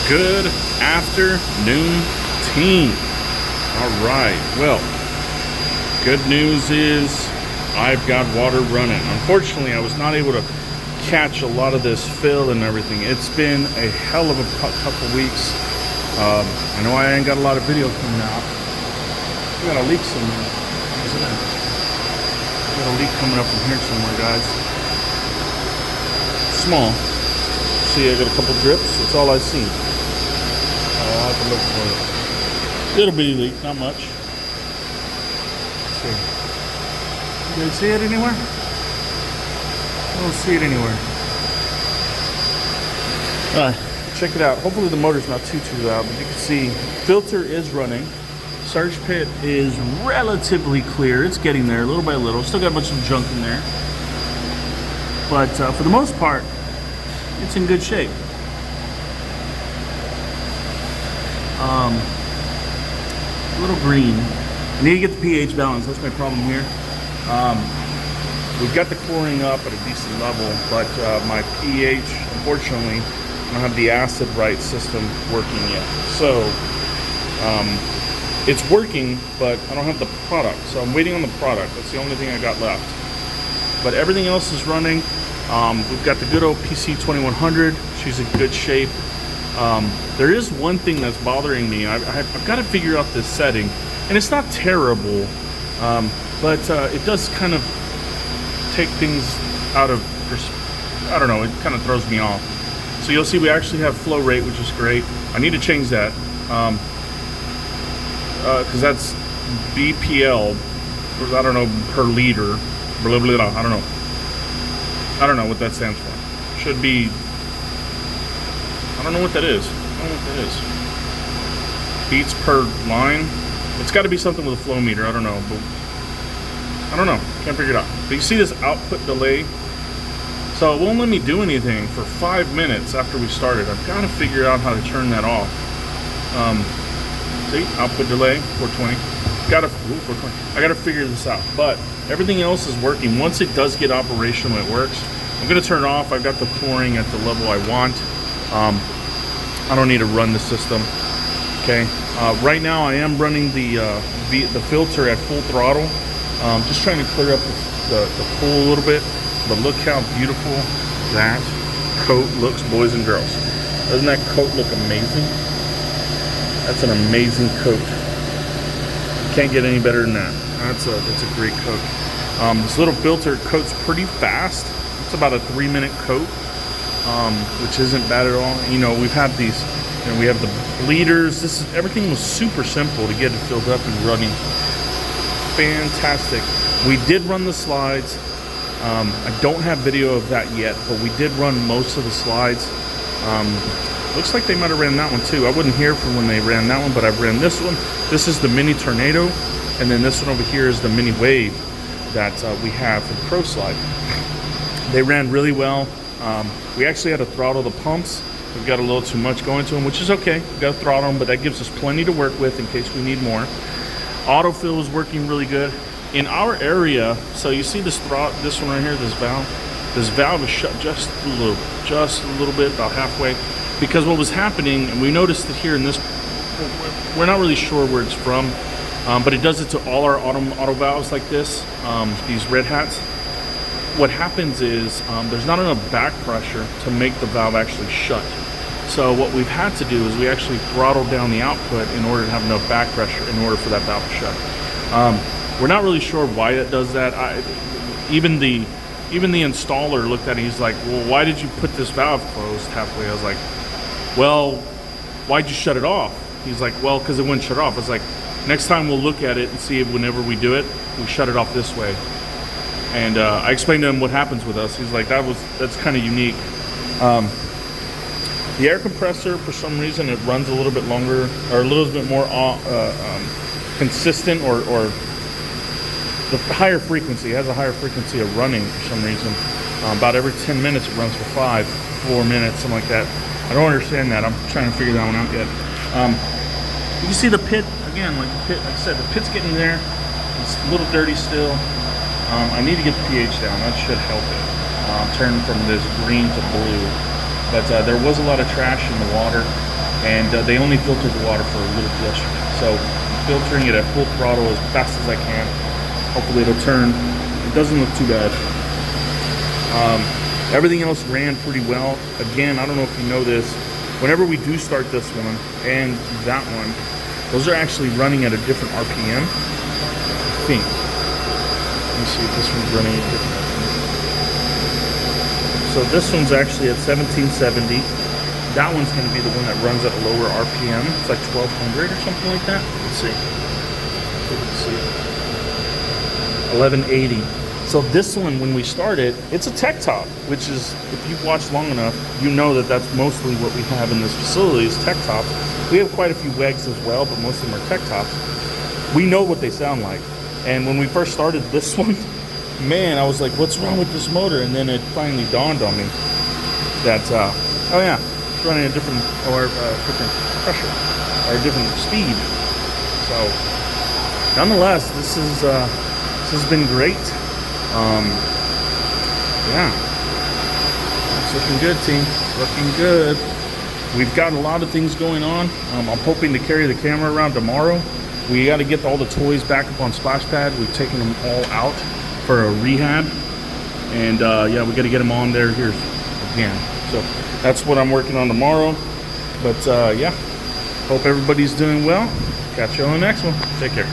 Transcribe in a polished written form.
Good afternoon, team. All right, well, good news is I've got water running. Unfortunately, I was not able to catch a lot of this fill and everything. It's been a hell of a couple weeks. I know I ain't got a lot of video coming out. We got a leak somewhere. Isn't it? We got a leak coming up from here somewhere, guys. Small. See, I got a couple drips. That's all I see. I'll have to look for it. Little bitty leak, not much. Let's see. You guys see it anywhere? I don't see it anywhere. Check it out. Hopefully the motor's not too loud, but you can see filter is running. Surge pit is relatively clear. It's getting there little by little. Still got a bunch of junk in there. But for the most part, it's in good shape. A little green. I need to get the pH balance. That's my problem here. We've got the chlorine up at a decent level, but my pH, unfortunately, I don't have the acid right system working yet. So it's working, but I don't have the product. So I'm waiting on the product. That's the only thing I got left. But everything else is running. We've got the good old PC2100. She's in good shape. There is one thing that's bothering me. I've got to figure out this setting, and it's not terrible, but it does kind of take things out of, I don't know, it kind of throws me off. So you'll see we actually have flow rate, which is great. I need to change that, because that's BPL, I don't know, per liter, blah, blah, blah, I don't know. I don't know what that stands for. Should be, I don't know what that is. I don't know what that is. Beats per line. It's got to be something with a flow meter. I don't know. But I don't know. Can't figure it out. But you see this output delay? So it won't let me do anything for 5 minutes after we started. I've got to figure out how to turn that off. See? Output delay, 420. I got to figure this out. But everything else is working. Once it does get operational, it works. I'm going to turn it off. I've got the chlorine at the level I want. I don't need to run the system. Okay. Right now I am running the filter at full throttle. Just trying to clear up the pool a little bit. But look how beautiful that coat looks, boys and girls. Doesn't that coat look amazing? That's an amazing coat. Can't get any better than that. That's a great coat. This little filter coats pretty fast. It's about a 3-minute coat, which isn't bad at all. You know, we've had these, you know, we have the bleeders. Everything was super simple to get it filled up and running. Fantastic. We did run the slides. I don't have video of that yet, but we did run most of the slides. Looks like they might have ran that one too. I wasn't here for when they ran that one, but I've ran this one. This is the Mini Tornado, and then this one over here is the Mini Wave that we have for Pro Slide. They ran really well. We actually had to throttle the pumps. We've got a little too much going to them, which is okay. We've got to throttle them, but that gives us plenty to work with in case we need more. Autofill is working really good. In our area, so you see this one right here, this valve? This valve is shut just a little bit, about halfway. Because what was happening, and we noticed it here in this, we're not really sure where it's from, but it does it to all our auto valves like this, these Red Hats. What happens is there's not enough back pressure to make the valve actually shut. So what we've had to do is we actually throttle down the output in order to have enough back pressure in order for that valve to shut. We're not really sure why it does that. Even the installer looked at it, he's like, well, why did you put this valve closed halfway? I was like, well, why'd you shut it off? He's like, well, because it wouldn't shut off. I was like, next time we'll look at it and see if whenever we do it, we shut it off this way. And I explained to him what happens with us. He's like, that's kind of unique. The air compressor, for some reason, it runs a little bit longer, or a little bit more consistent, or the higher frequency. It has a higher frequency of running for some reason. About every 10 minutes, it runs for 4 minutes, something like that. I don't understand that. I'm trying to figure that one out yet. You can see the pit, again, like I said, the pit's getting there. It's a little dirty still. I need to get the pH down. That should help it. Turn from this green to blue. But there was a lot of trash in the water. and they only filtered the water for a little bit yesterday. So I'm filtering it at full throttle as fast as I can. Hopefully it'll turn. It doesn't look too bad. Everything else ran pretty well. Again, I don't know if you know this, whenever we do start this one and that one, those are actually running at a different RPM, I think. Let me see if this one's running at different. So this one's actually at 1770. That one's going to be the one that runs at a lower RPM. It's like 1200 or something like that. Let's see. Let's see. 1180. So this one, when we started, it's a tech top, which is, if you've watched long enough, you know that that's mostly what we have in this facility is tech tops. We have quite a few WEGs as well, but most of them are tech tops. We know what they sound like. And when we first started this one, man, I was like, what's wrong with this motor? And then it finally dawned on me that, oh yeah, it's running a different, different pressure, or a different speed. So, nonetheless, this has been great. Yeah, it's looking good, team. Looking good. We've got a lot of things going on. I'm hoping to carry the camera around tomorrow. We got to get all the toys back up on Splash Pad. We've taken them all out for a rehab, and yeah, we got to get them on there here again. So that's what I'm working on tomorrow. But yeah, hope everybody's doing well. Catch you on the next one. Take care.